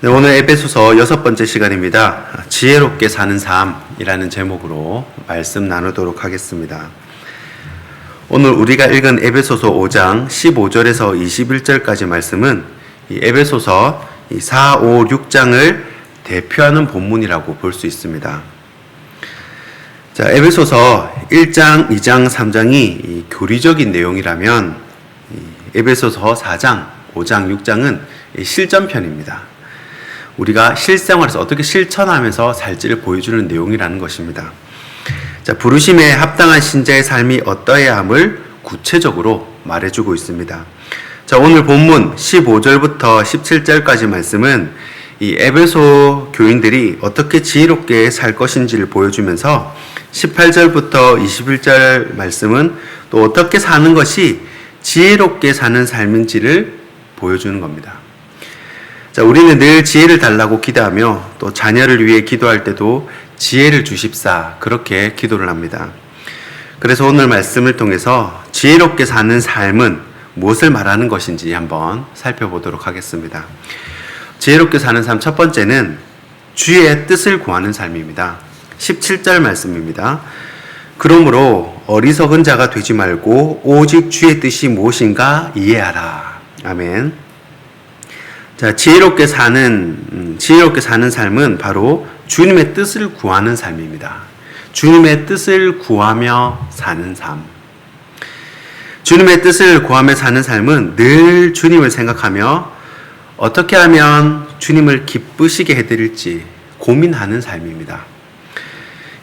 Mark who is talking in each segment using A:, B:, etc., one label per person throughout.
A: 네, 오늘 에베소서 6번째 시간입니다. 지혜롭게 사는 삶이라는 제목으로 말씀 나누도록 하겠습니다. 오늘 우리가 읽은 에베소서 5장 15절에서 21절까지 말씀은 이 에베소서 4, 5, 6장을 대표하는 본문이라고 볼 수 있습니다. 자, 에베소서 1장, 2장, 3장이 교리적인 내용이라면 에베소서 4장, 5장, 6장은 실전편입니다. 우리가 실생활에서 어떻게 실천하면서 살지를 보여주는 내용이라는 것입니다. 자, 부르심에 합당한 신자의 삶이 어떠해야 함을 구체적으로 말해주고 있습니다. 자, 오늘 본문 15절부터 17절까지 말씀은 이 에베소 교인들이 어떻게 지혜롭게 살 것인지를 보여주면서 18절부터 21절 말씀은 또 어떻게 사는 것이 지혜롭게 사는 삶인지를 보여주는 겁니다. 자, 우리는 늘 지혜를 달라고 기도하며 또 자녀를 위해 기도할 때도 지혜를 주십사 그렇게 기도를 합니다. 그래서 오늘 말씀을 통해서 지혜롭게 사는 삶은 무엇을 말하는 것인지 한번 살펴보도록 하겠습니다. 지혜롭게 사는 삶 첫 번째는 주의 뜻을 구하는 삶입니다. 17절 말씀입니다. 그러므로 어리석은 자가 되지 말고 오직 주의 뜻이 무엇인가 이해하라. 아멘. 자, 지혜롭게 사는 삶은 바로 주님의 뜻을 구하는 삶입니다. 주님의 뜻을 구하며 사는 삶. 주님의 뜻을 구하며 사는 삶은 늘 주님을 생각하며 어떻게 하면 주님을 기쁘시게 해드릴지 고민하는 삶입니다.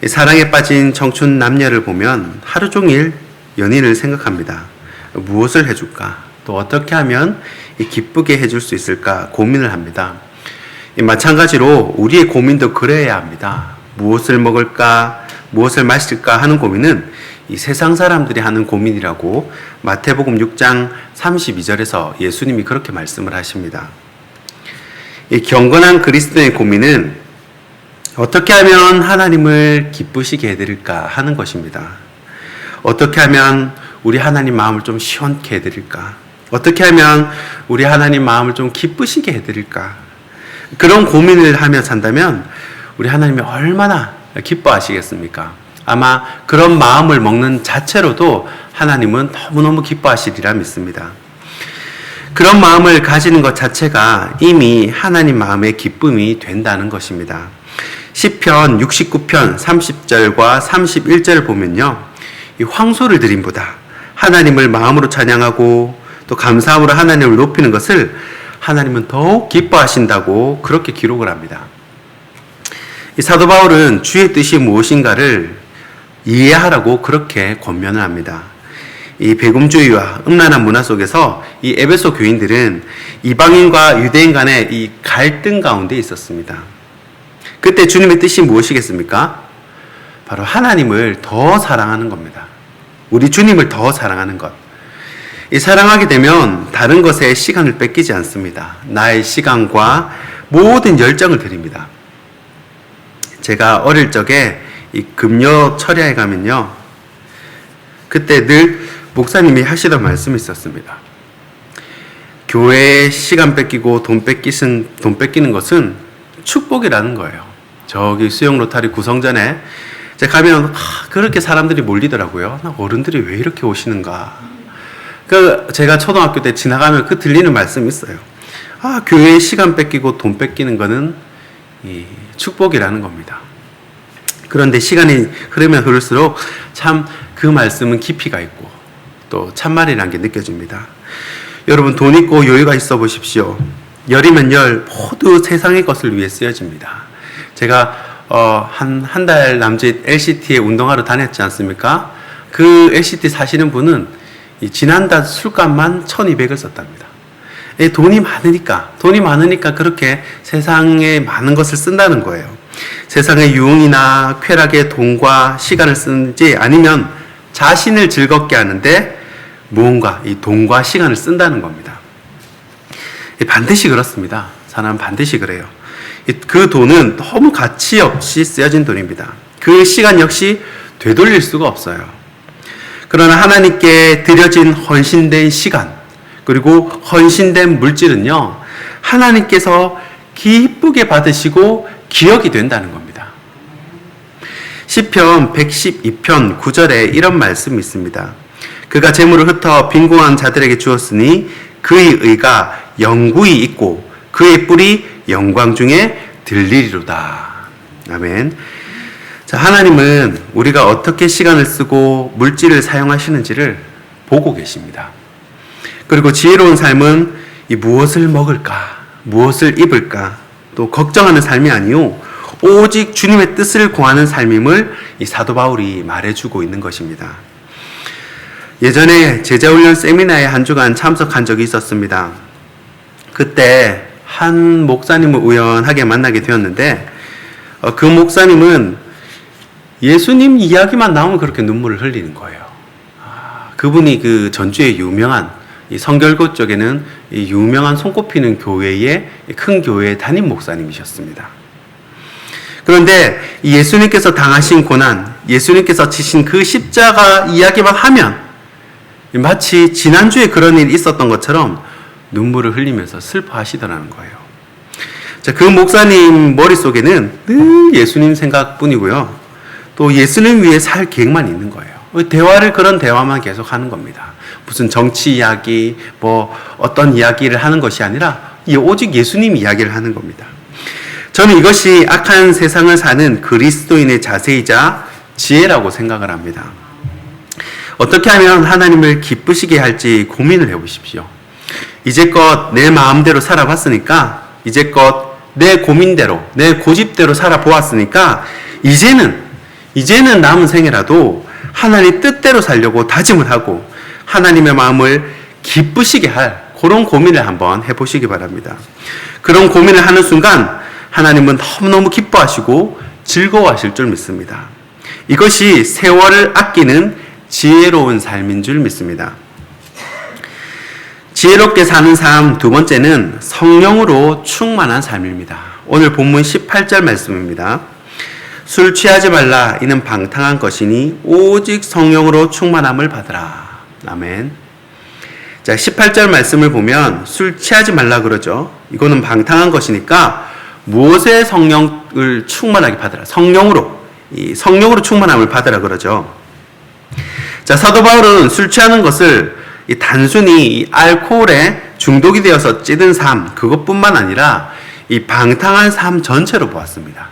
A: 사랑에 빠진 청춘 남녀를 보면 하루 종일 연인을 생각합니다. 무엇을 해줄까? 또 어떻게 하면 기쁘게 해줄 수 있을까 고민을 합니다. 마찬가지로 우리의 고민도 그래야 합니다. 무엇을 먹을까, 무엇을 마실까 하는 고민은 이 세상 사람들이 하는 고민이라고 마태복음 6장 32절에서 예수님이 그렇게 말씀을 하십니다. 이 경건한 그리스도의 고민은 어떻게 하면 하나님을 기쁘시게 해드릴까 하는 것입니다. 어떻게 하면 우리 하나님 마음을 좀 시원케 해드릴까? 어떻게 하면 우리 하나님 마음을 좀 기쁘시게 해드릴까? 그런 고민을 하며 산다면 우리 하나님이 얼마나 기뻐하시겠습니까? 아마 그런 마음을 먹는 자체로도 하나님은 너무너무 기뻐하시리라 믿습니다. 그런 마음을 가지는 것 자체가 이미 하나님 마음의 기쁨이 된다는 것입니다. 시편 69편 30절과 31절을 보면요, 이 황소를 드림보다 하나님을 마음으로 찬양하고 또 감사함으로 하나님을 높이는 것을 하나님은 더욱 기뻐하신다고 그렇게 기록을 합니다. 이 사도 바울은 주의 뜻이 무엇인가를 이해하라고 그렇게 권면을 합니다. 이 배금주의와 음란한 문화 속에서 이 에베소 교인들은 이방인과 유대인 간의 이 갈등 가운데 있었습니다. 그때 주님의 뜻이 무엇이겠습니까? 바로 하나님을 더 사랑하는 겁니다. 우리 주님을 더 사랑하는 것. 이 사랑하게 되면 다른 것에 시간을 뺏기지 않습니다. 나의 시간과 모든 열정을 드립니다. 제가 어릴 적에 이 금요 철야에 가면요, 그때 늘 목사님이 하시던 말씀이 있었습니다. 교회에 시간 뺏기고 돈 뺏기는 것은 축복이라는 거예요. 저기 수영 로타리 구성전에 제가 가면 그렇게 사람들이 몰리더라고요. 어른들이 왜 이렇게 오시는가. 제가 초등학교 때 지나가면 그 들리는 말씀이 있어요. 교회에 시간 뺏기고 돈 뺏기는 거는 이 축복이라는 겁니다. 그런데 시간이 흐르면 흐를수록 참 그 말씀은 깊이가 있고 또 참말이라는 게 느껴집니다. 여러분, 돈 있고 여유가 있어 보십시오. 열이면 열 모두 세상의 것을 위해 쓰여집니다. 제가 한 달 남짓 LCT에 운동하러 다녔지 않습니까? 그 LCT 사시는 분은 지난달 술값만 1,200을 썼답니다. 돈이 많으니까 그렇게 세상에 많은 것을 쓴다는 거예요. 세상의 유흥이나 쾌락에 돈과 시간을 쓰는지 아니면 자신을 즐겁게 하는데 무언가 이 돈과 시간을 쓴다는 겁니다. 반드시 그렇습니다. 사람은 반드시 그래요. 그 돈은 너무 가치 없이 쓰여진 돈입니다. 그 시간 역시 되돌릴 수가 없어요. 그러나 하나님께 드려진 헌신된 시간, 그리고 헌신된 물질은요, 하나님께서 기쁘게 받으시고 기억이 된다는 겁니다. 시편 112편 9절에 이런 말씀이 있습니다. 그가 재물을 흩어 빈궁한 자들에게 주었으니 그의 의가 영구히 있고 그의 뿔이 영광 중에 들리리로다. 아멘. 자, 하나님은 우리가 어떻게 시간을 쓰고 물질을 사용하시는지를 보고 계십니다. 그리고 지혜로운 삶은 이 무엇을 먹을까, 무엇을 입을까, 또 걱정하는 삶이 아니요 오직 주님의 뜻을 구하는 삶임을 이 사도 바울이 말해주고 있는 것입니다. 예전에 제자훈련 세미나에 한 주간 참석한 적이 있었습니다. 그때 한 목사님을 우연하게 만나게 되었는데 그 목사님은 예수님 이야기만 나오면 그렇게 눈물을 흘리는 거예요. 그분이 그 전주의 유명한 이 성결고 쪽에는 이 유명한 손꼽히는 교회의 큰 교회의 담임 목사님이셨습니다. 그런데 예수님께서 당하신 고난, 예수님께서 지신 그 십자가 이야기만 하면 마치 지난주에 그런 일이 있었던 것처럼 눈물을 흘리면서 슬퍼하시더라는 거예요. 자, 그 목사님 머릿속에는 늘 예수님 생각뿐이고요. 또 예수님 위해 살 계획만 있는 거예요. 그런 대화만 계속 하는 겁니다. 무슨 정치 이야기, 어떤 이야기를 하는 것이 아니라 오직 예수님 이야기를 하는 겁니다. 저는 이것이 악한 세상을 사는 그리스도인의 자세이자 지혜라고 생각을 합니다. 어떻게 하면 하나님을 기쁘시게 할지 고민을 해보십시오. 이제껏 내 마음대로 살아봤으니까, 이제껏 내 고민대로, 내 고집대로 살아보았으니까, 이제는 남은 생애라도 하나님 뜻대로 살려고 다짐을 하고 하나님의 마음을 기쁘시게 할 그런 고민을 한번 해보시기 바랍니다. 그런 고민을 하는 순간 하나님은 너무너무 기뻐하시고 즐거워하실 줄 믿습니다. 이것이 세월을 아끼는 지혜로운 삶인 줄 믿습니다. 지혜롭게 사는 삶 두 번째는 성령으로 충만한 삶입니다. 오늘 본문 18절 말씀입니다. 술 취하지 말라 이는 방탕한 것이니 오직 성령으로 충만함을 받으라. 아멘. 자, 18절 말씀을 보면 술 취하지 말라 그러죠. 이거는 방탕한 것이니까 무엇에 성령을 충만하게 받으라. 성령으로 충만함을 받으라 그러죠. 자, 사도 바울은 술 취하는 것을 단순히 알코올에 중독이 되어서 찌든 삶 그것뿐만 아니라 이 방탕한 삶 전체로 보았습니다.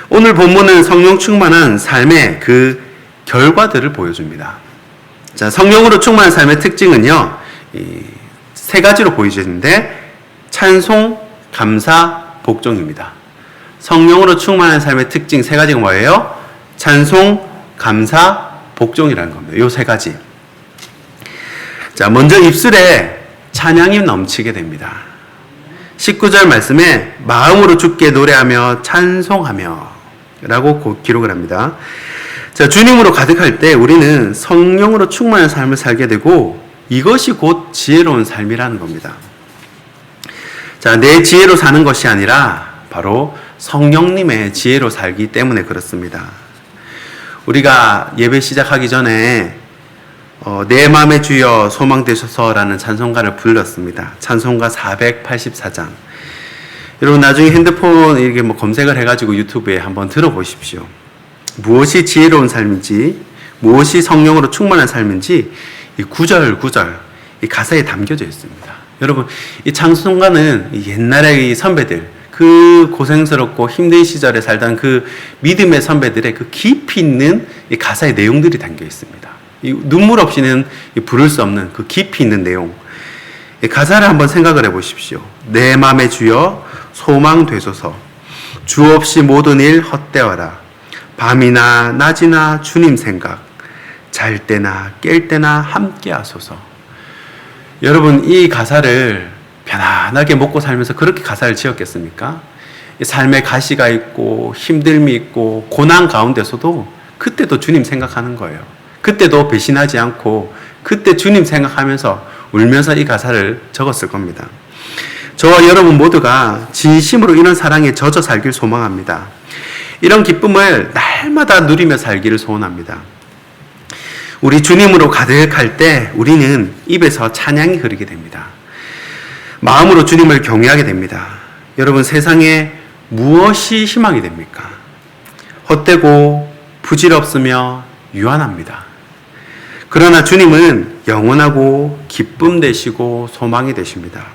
A: 오늘 본문은 성령 충만한 삶의 그 결과들을 보여줍니다. 자, 성령으로 충만한 삶의 특징은요, 세 가지로 보여지는데, 찬송, 감사, 복종입니다. 성령으로 충만한 삶의 특징 세 가지가 뭐예요? 찬송, 감사, 복종이라는 겁니다. 요 세 가지. 자, 먼저 입술에 찬양이 넘치게 됩니다. 19절 말씀에 마음으로 주께 노래하며 찬송하며 라고 기록을 합니다. 자, 주님으로 가득할 때 우리는 성령으로 충만한 삶을 살게 되고 이것이 곧 지혜로운 삶이라는 겁니다. 자, 내 지혜로 사는 것이 아니라 바로 성령님의 지혜로 살기 때문에 그렇습니다. 우리가 예배 시작하기 전에 내 맘에 주여 소망 되소서라는 찬송가를 불렀습니다. 찬송가 484장. 여러분 나중에 핸드폰 이렇게 검색을 해가지고 유튜브에 한번 들어보십시오. 무엇이 지혜로운 삶인지, 무엇이 성령으로 충만한 삶인지 이 구절구절 이 가사에 담겨져 있습니다. 여러분 이 찬송가는 옛날의 이 선배들, 그 고생스럽고 힘든 시절에 살던 그 믿음의 선배들의 그 깊이 있는 이 가사의 내용들이 담겨 있습니다. 이 눈물 없이는 부를 수 없는 그 깊이 있는 내용. 이 가사를 한번 생각을 해보십시오. 내 맘에 주여 소망 되소서. 주 없이 모든 일 헛되어라. 밤이나 낮이나 주님 생각. 잘 때나 깰 때나 함께 하소서. 여러분 이 가사를 편안하게 먹고 살면서 그렇게 가사를 지었겠습니까? 삶의 가시가 있고 힘듦이 있고 고난 가운데서도 그때도 주님 생각하는 거예요. 그때도 배신하지 않고 그때 주님 생각하면서 울면서 이 가사를 적었을 겁니다. 저와 여러분 모두가 진심으로 이런 사랑에 젖어 살길 소망합니다. 이런 기쁨을 날마다 누리며 살기를 소원합니다. 우리 주님으로 가득할 때 우리는 입에서 찬양이 흐르게 됩니다. 마음으로 주님을 경외하게 됩니다. 여러분, 세상에 무엇이 희망이 됩니까? 헛되고 부질없으며 유한합니다. 그러나 주님은 영원하고 기쁨 되시고 소망이 되십니다.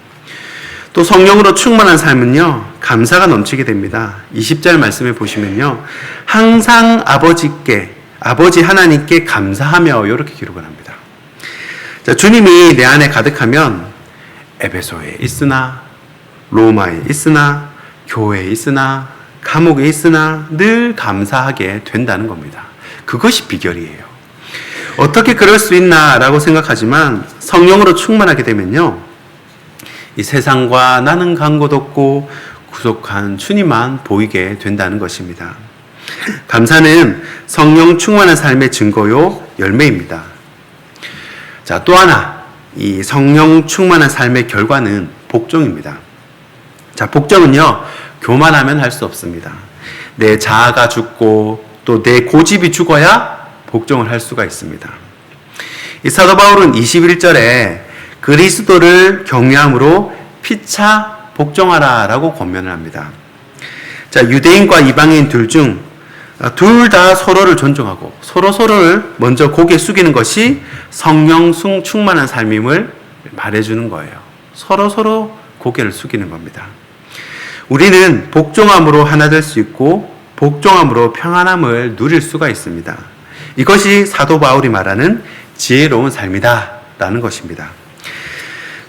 A: 또 성령으로 충만한 삶은요, 감사가 넘치게 됩니다. 20절 말씀에 보시면요, 항상 아버지 하나님께 감사하며 이렇게 기록을 합니다. 자, 주님이 내 안에 가득하면 에베소에 있으나 로마에 있으나 교회에 있으나 감옥에 있으나 늘 감사하게 된다는 겁니다. 그것이 비결이에요. 어떻게 그럴 수 있나라고 생각하지만 성령으로 충만하게 되면요, 이 세상과 나는 간 곳 없고 구속한 주님만 보이게 된다는 것입니다. 감사는 성령 충만한 삶의 증거요 열매입니다. 자, 또 하나, 이 성령 충만한 삶의 결과는 복종입니다. 자, 복종은요, 교만하면 할 수 없습니다. 내 자아가 죽고 또 내 고집이 죽어야 복종을 할 수가 있습니다. 이 사도 바울은 21절에 그리스도를 경외함으로 피차 복종하라라고 권면을 합니다. 자, 유대인과 이방인 둘 중 둘 다 서로를 존중하고 서로를 먼저 고개 숙이는 것이 성령 충만한 삶임을 말해주는 거예요. 서로 고개를 숙이는 겁니다. 우리는 복종함으로 하나 될 수 있고 복종함으로 평안함을 누릴 수가 있습니다. 이것이 사도 바울이 말하는 지혜로운 삶이다 라는 것입니다.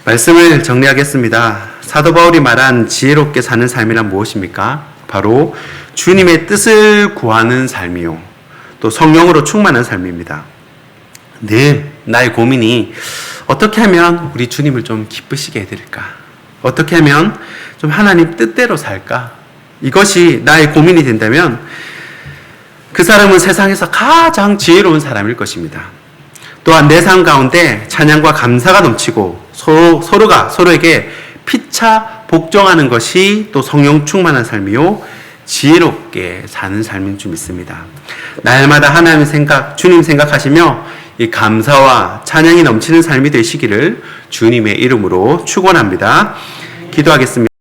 A: 말씀을 정리하겠습니다. 사도 바울이 말한 지혜롭게 사는 삶이란 무엇입니까? 바로 주님의 뜻을 구하는 삶이요, 또 성령으로 충만한 삶입니다. 늘 나의 고민이 어떻게 하면 우리 주님을 좀 기쁘시게 해드릴까? 어떻게 하면 좀 하나님 뜻대로 살까? 이것이 나의 고민이 된다면 그 사람은 세상에서 가장 지혜로운 사람일 것입니다. 또한 내 삶 가운데 찬양과 감사가 넘치고 서로가 서로에게 피차 복종하는 것이 또 성령 충만한 삶이요 지혜롭게 사는 삶인 줄 믿습니다. 날마다 하나님 생각, 주님 생각하시며 이 감사와 찬양이 넘치는 삶이 되시기를 주님의 이름으로 축원합니다. 기도하겠습니다.